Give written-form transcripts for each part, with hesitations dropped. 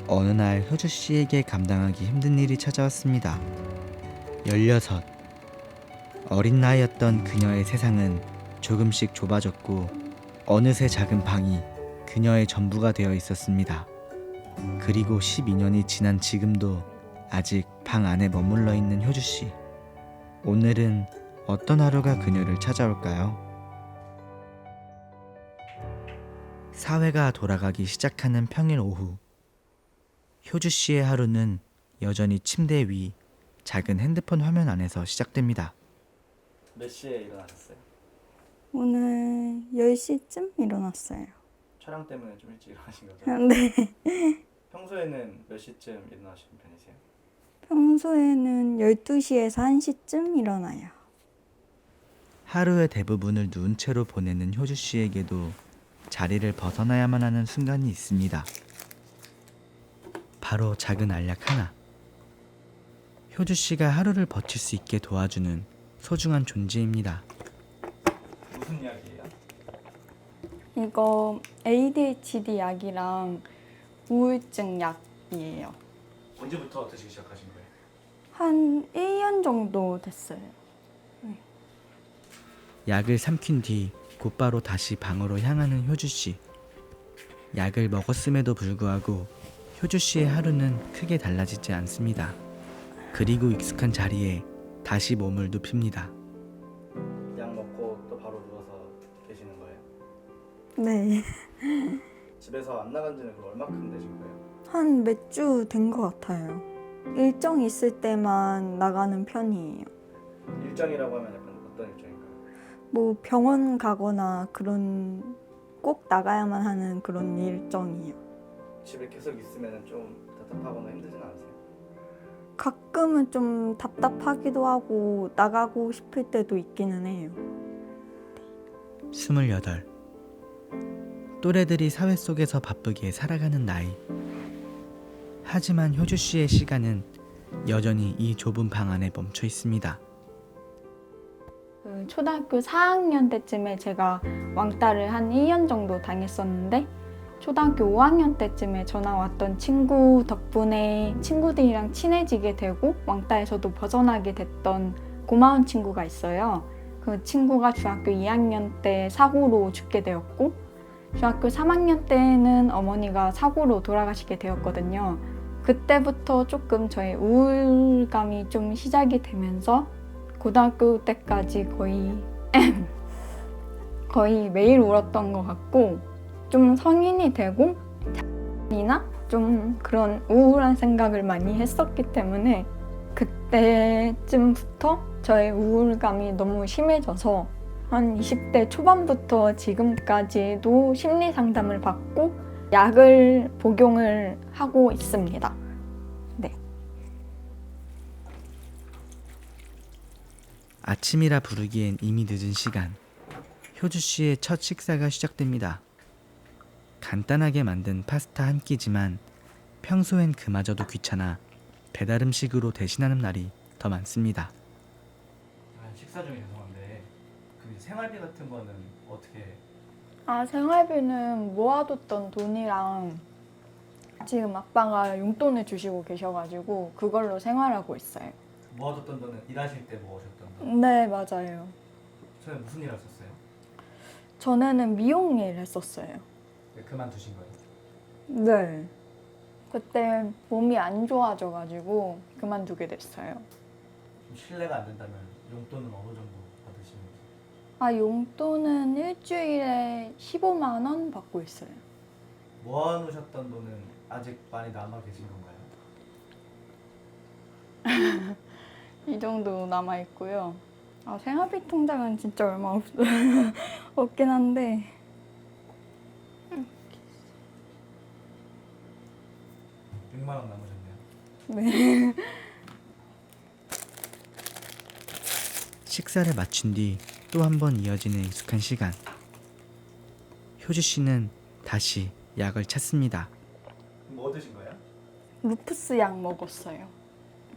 어느 날 효주 씨에게 감당하기 힘든 일이 찾아왔습니다. 16. 어린 나이였던 그녀의 세상은 조금씩 좁아졌고 어느새 작은 방이 그녀의 전부가 되어 있었습니다. 그리고 12년이 지난 지금도 아직 방 안에 머물러 있는 효주 씨. 오늘은 어떤 하루가 그녀를 찾아올까요? 사회가 돌아가기 시작하는 평일 오후. 효주 씨의 하루는 여전히 침대 위 작은 핸드폰 화면 안에서 시작됩니다. 몇 시에 일어나셨어요? 오늘 10시쯤 일어났어요. 촬영 때문에 좀 일찍 일어나신 거죠? 네. 평소에는 몇 시쯤 일어나시는 편이세요? 평소에는 12시에서 1시쯤 일어나요. 하루의 대부분을 누운 채로 보내는 효주 씨에게도 자리를 벗어나야만 하는 순간이 있습니다. 바로 작은 알약 하나. 효주 씨가 하루를 버틸 수 있게 도와주는 소중한 존재입니다. 무슨 약이에요? 이거 ADHD 약이랑 우울증 약이에요. 언제부터 드시기 시작하신 거예요? 한 1년 정도 됐어요. 약을 삼킨 뒤 곧바로 다시 방으로 향하는 효주 씨. 약을 먹었음에도 불구하고 효주 씨의 하루는 크게 달라지지 않습니다. 그리고 익숙한 자리에 다시 몸을 눕힙니다. 약 먹고 또 바로 누워서 계시는 거예요? 네. 집에서 안 나간 지는 그럼 얼마큼 되신 거예요? 한 몇 주 된 것 같아요. 일정 있을 때만 나가는 편이에요. 일정이라고 하면 약간 어떤 일정인가요? 뭐 병원 가거나 그런 꼭 나가야만 하는 그런 일정이에요. 집에 계속 있으면 좀 답답하거나 힘들진 않으세요? 가끔은 좀 답답하기도 하고 나가고 싶을 때도 있기는 해요. 28. 또래들이 사회 속에서 바쁘게 살아가는 나이. 하지만 효주 씨의 시간은 여전히 이 좁은 방 안에 멈춰 있습니다. 초등학교 4학년 때쯤에 제가 왕따를 한 1년 정도 당했었는데 초등학교 5학년 때쯤에 전화 왔던 친구 덕분에 친구들이랑 친해지게 되고 왕따에서도 벗어나게 됐던 고마운 친구가 있어요. 그 친구가 중학교 2학년 때 사고로 죽게 되었고 중학교 3학년 때는 어머니가 사고로 돌아가시게 되었거든요. 그때부터 조금 저의 우울감이 좀 시작이 되면서 고등학교 때까지 거의 매일 울었던 것 같고 좀 성인이 되고 이나 좀 그런 우울한 생각을 많이 했었기 때문에 그때쯤부터 저의 우울감이 너무 심해져서 한 20대 초반부터 지금까지도 심리 상담을 받고 약을 복용을 하고 있습니다. 네. 아침이라 부르기엔 이미 늦은 시간. 효주 씨의 첫 식사가 시작됩니다. 간단하게 만든 파스타 한 끼지만 평소엔 그마저도 귀찮아 배달 음식으로 대신하는 날이 더 많습니다. 식사 중에 죄송한데 그 생활비 같은 거는 어떻게? 생활비는 모아뒀던 돈이랑 지금 아빠가 용돈을 주시고 계셔가지고 그걸로 생활하고 있어요. 모아뒀던 돈은 일하실 때 모으셨던 돈? 네, 맞아요. 처음에 무슨 일 하셨어요? 전에는 미용 일 했었어요. 네, 그만두신 거예요? 네. 그때 몸이 안 좋아져가지고 그만두게 됐어요. 좀 실례가 안 된다면 용돈은 어느 정도 받으시는지? 용돈은 일주일에 15만 원 받고 있어요. 모아놓으셨던 돈은 아직 많이 남아 계신 건가요? 이 정도 남아있고요. 생활비 통장은 진짜 얼마 없긴 한데 100만 원 남으셨네요. 네. 식사를 마친 뒤 또 한 번 이어지는 익숙한 시간. 효주 씨는 다시 약을 찾습니다. 뭐 드신 거예요? 루푸스 약 먹었어요.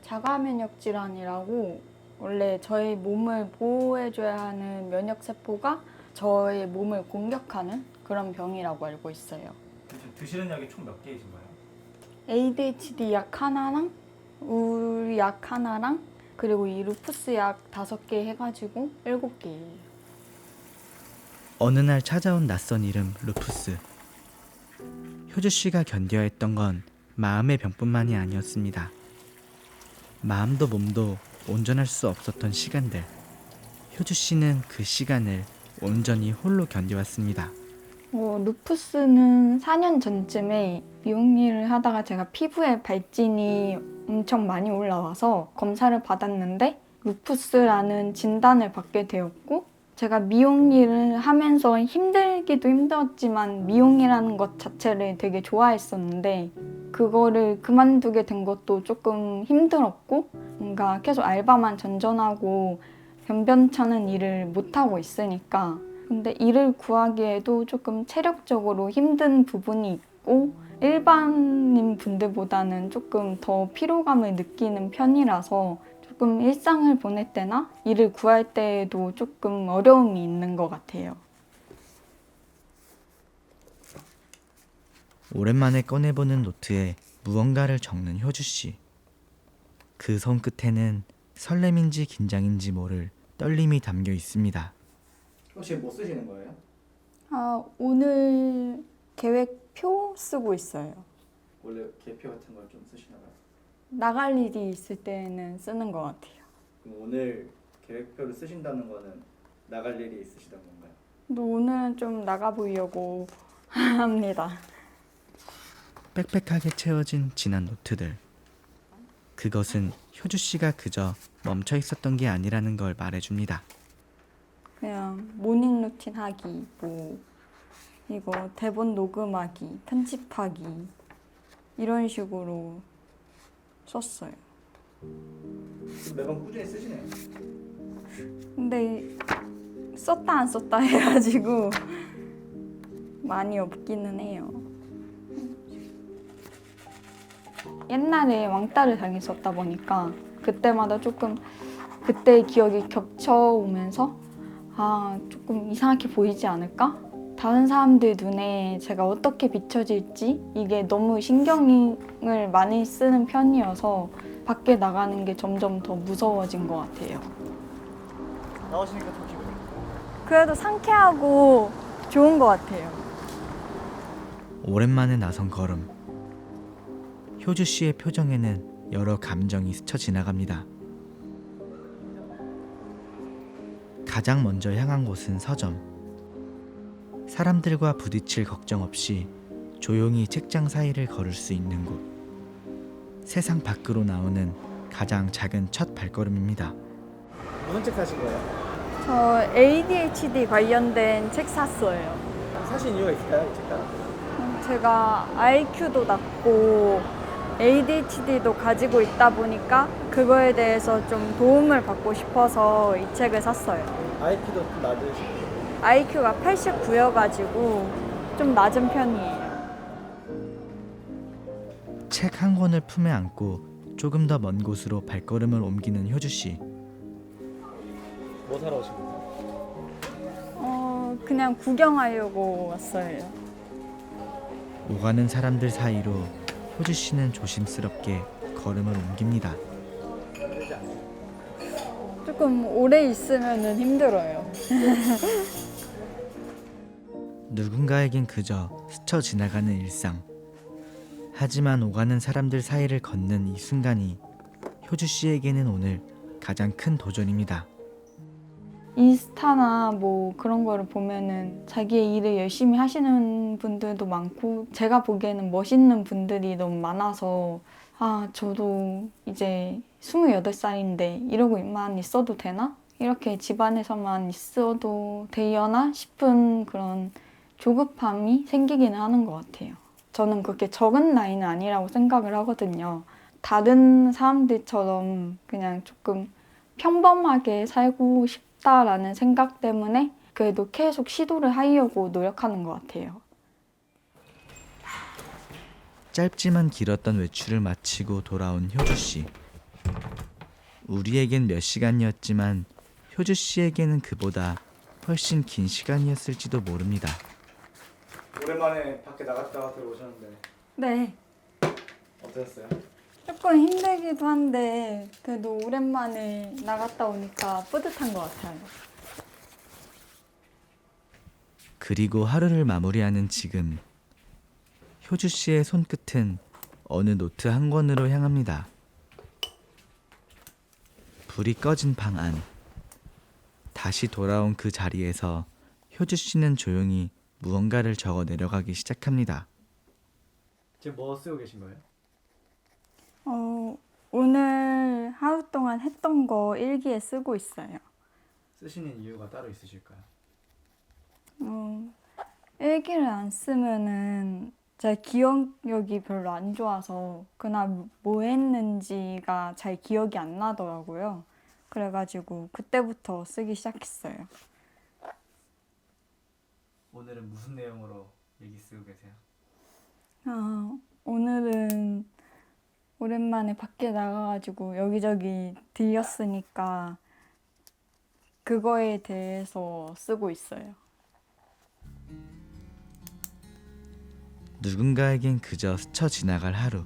자가 면역 질환이라고 원래 저희 몸을 보호해줘야 하는 면역 세포가 저의 몸을 공격하는 그런 병이라고 알고 있어요. 드시는 약이 총 몇 개이신 거예요? ADHD 약 하나랑 우울 약 하나랑 그리고 이 루푸스 약 5개 해가지고 7개예요. 어느 날 찾아온 낯선 이름 루푸스. 효주 씨가 견뎌야 했던 건 마음의 병뿐만이 아니었습니다. 마음도 몸도 온전할 수 없었던 시간들. 효주 씨는 그 시간을 온전히 홀로 견뎌왔습니다. 루푸스는 4년 전쯤에 미용 일을 하다가 제가 피부에 발진이 엄청 많이 올라와서 검사를 받았는데 루푸스라는 진단을 받게 되었고, 제가 미용 일을 하면서 힘들기도 힘들었지만 미용이라는 것 자체를 되게 좋아했었는데 그거를 그만두게 된 것도 조금 힘들었고, 뭔가 계속 알바만 전전하고 변변찮은 일을 못하고 있으니까, 근데 일을 구하기에도 조금 체력적으로 힘든 부분이 있고 일반인 분들보다는 조금 더 피로감을 느끼는 편이라서 조금 일상을 보낼 때나 일을 구할 때에도 조금 어려움이 있는 것 같아요. 오랜만에 꺼내보는 노트에 무언가를 적는 효주 씨. 그 손끝에는 설렘인지 긴장인지 모를 떨림이 담겨 있습니다. 혹시 뭐 쓰시는 거예요? 오늘 계획표 쓰고 있어요. 원래 계표 같은 걸 좀 쓰시나 봐요. 나갈 일이 있을 때는 쓰는 것 같아요. 그럼 오늘 계획표를 쓰신다는 거는 나갈 일이 있으시다는 건가요? 근데 오늘은 좀 나가 보려고 합니다. 빽빽하게 채워진 진한 노트들. 그것은 효주 씨가 그저 멈춰 있었던 게 아니라는 걸 말해줍니다. 그냥 모닝 루틴 하기, 뭐 이거 대본 녹음하기, 편집하기 이런 식으로 썼어요. 매번 꾸준히 쓰시네요. 근데 썼다 안 썼다 해가지고 많이 없기는 해요. 옛날에 왕따를 당했었다 보니까 그때마다 조금 그때 기억이 겹쳐오면서 조금 이상하게 보이지 않을까? 다른 사람들 눈에 제가 어떻게 비춰질지 이게 너무 신경을 많이 쓰는 편이어서 밖에 나가는 게 점점 더 무서워진 것 같아요. 나오시니까 더 기분이 그래도 상쾌하고 좋은 것 같아요. 오랜만에 나선 걸음. 효주 씨의 표정에는 여러 감정이 스쳐 지나갑니다. 가장 먼저 향한 곳은 서점. 사람들과 부딪힐 걱정 없이 조용히 책장 사이를 걸을 수 있는 곳. 세상 밖으로 나오는 가장 작은 첫 발걸음입니다. 무슨 책 사신 거예요? 저 ADHD 관련된 책 샀어요. 사신 이유가 있을까요? 이 책가? 제가 IQ도 낮고 ADHD도 가지고 있다 보니까 그거에 대해서 좀 도움을 받고 싶어서 이 책을 샀어요. IQ도 좀 낮으시고 IQ가 89여가지고 좀 낮은 편이에요. 책 한 권을 품에 안고 조금 더 먼 곳으로 발걸음을 옮기는 효주 씨. 뭐 사러 오신 거예요? 그냥 구경하려고 왔어요. 오가는 사람들 사이로 효주 씨는 조심스럽게 걸음을 옮깁니다. 조금 오래 있으면은 힘들어요. 누군가에겐 그저 스쳐 지나가는 일상. 하지만 오가는 사람들 사이를 걷는 이 순간이 효주 씨에게는 오늘 가장 큰 도전입니다. 인스타나 뭐 그런 거를 보면은 자기의 일을 열심히 하시는 분들도 많고 제가 보기에는 멋있는 분들이 너무 많아서 저도 이제 28살인데 이러고만 있어도 되나? 이렇게 집안에서만 있어도 되려나 싶은 그런 조급함이 생기기는 하는 것 같아요. 저는 그렇게 적은 나이는 아니라고 생각을 하거든요. 다른 사람들처럼 그냥 조금 평범하게 살고 싶다라는 생각 때문에 그래도 계속 시도를 하려고 노력하는 것 같아요. 짧지만 길었던 외출을 마치고 돌아온 효주 씨. 우리에겐 몇 시간이었지만 효주 씨에게는 그보다 훨씬 긴 시간이었을지도 모릅니다. 오랜만에 밖에 나갔다가 들어오셨는데 네. 어땠어요? 조금 힘들기도 한데 그래도 오랜만에 나갔다 오니까 뿌듯한 것 같아요. 그리고 하루를 마무리하는 지금 효주 씨의 손끝은 어느 노트 한 권으로 향합니다. 불이 꺼진 방 안. 다시 돌아온 그 자리에서 효주 씨는 조용히 무언가를 적어 내려가기 시작합니다. 지금 뭐 쓰고 계신 거예요? 오늘 하루 동안 했던 거 일기에 쓰고 있어요. 쓰시는 이유가 따로 있으실까요? 일기를 안 쓰면은 제 기억력이 별로 안 좋아서 그날 뭐 했는지가 잘 기억이 안 나더라고요. 그래가지고 그때부터 쓰기 시작했어요. 오늘은 무슨 내용으로 일기 쓰고 계세요? 오늘은 오랜만에 밖에 나가가지고 여기저기 들렸으니까 그거에 대해서 쓰고 있어요. 누군가에겐 그저 스쳐 지나갈 하루.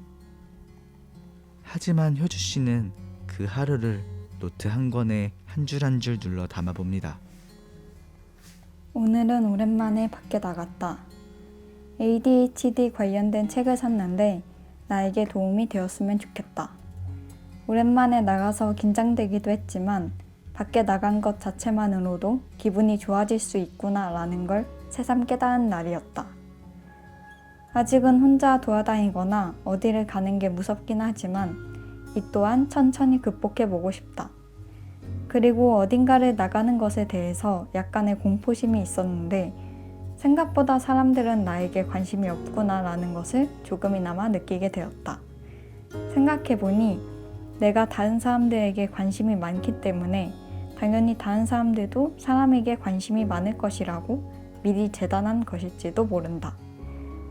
하지만 효주 씨는 그 하루를 노트 한 권에 한 줄 한 줄 눌러 담아봅니다. 오늘은 오랜만에 밖에 나갔다. ADHD 관련된 책을 샀는데 나에게 도움이 되었으면 좋겠다. 오랜만에 나가서 긴장되기도 했지만 밖에 나간 것 자체만으로도 기분이 좋아질 수 있구나 라는 걸 새삼 깨달은 날이었다. 아직은 혼자 돌아다니거나 어디를 가는 게 무섭긴 하지만 이 또한 천천히 극복해보고 싶다. 그리고 어딘가를 나가는 것에 대해서 약간의 공포심이 있었는데 생각보다 사람들은 나에게 관심이 없구나 라는 것을 조금이나마 느끼게 되었다. 생각해보니 내가 다른 사람들에게 관심이 많기 때문에 당연히 다른 사람들도 사람에게 관심이 많을 것이라고 미리 재단한 것일지도 모른다.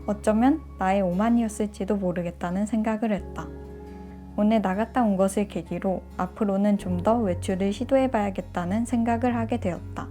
어쩌면 나의 오만이었을지도 모르겠다는 생각을 했다. 오늘 나갔다 온 것을 계기로 앞으로는 좀 더 외출을 시도해봐야겠다는 생각을 하게 되었다.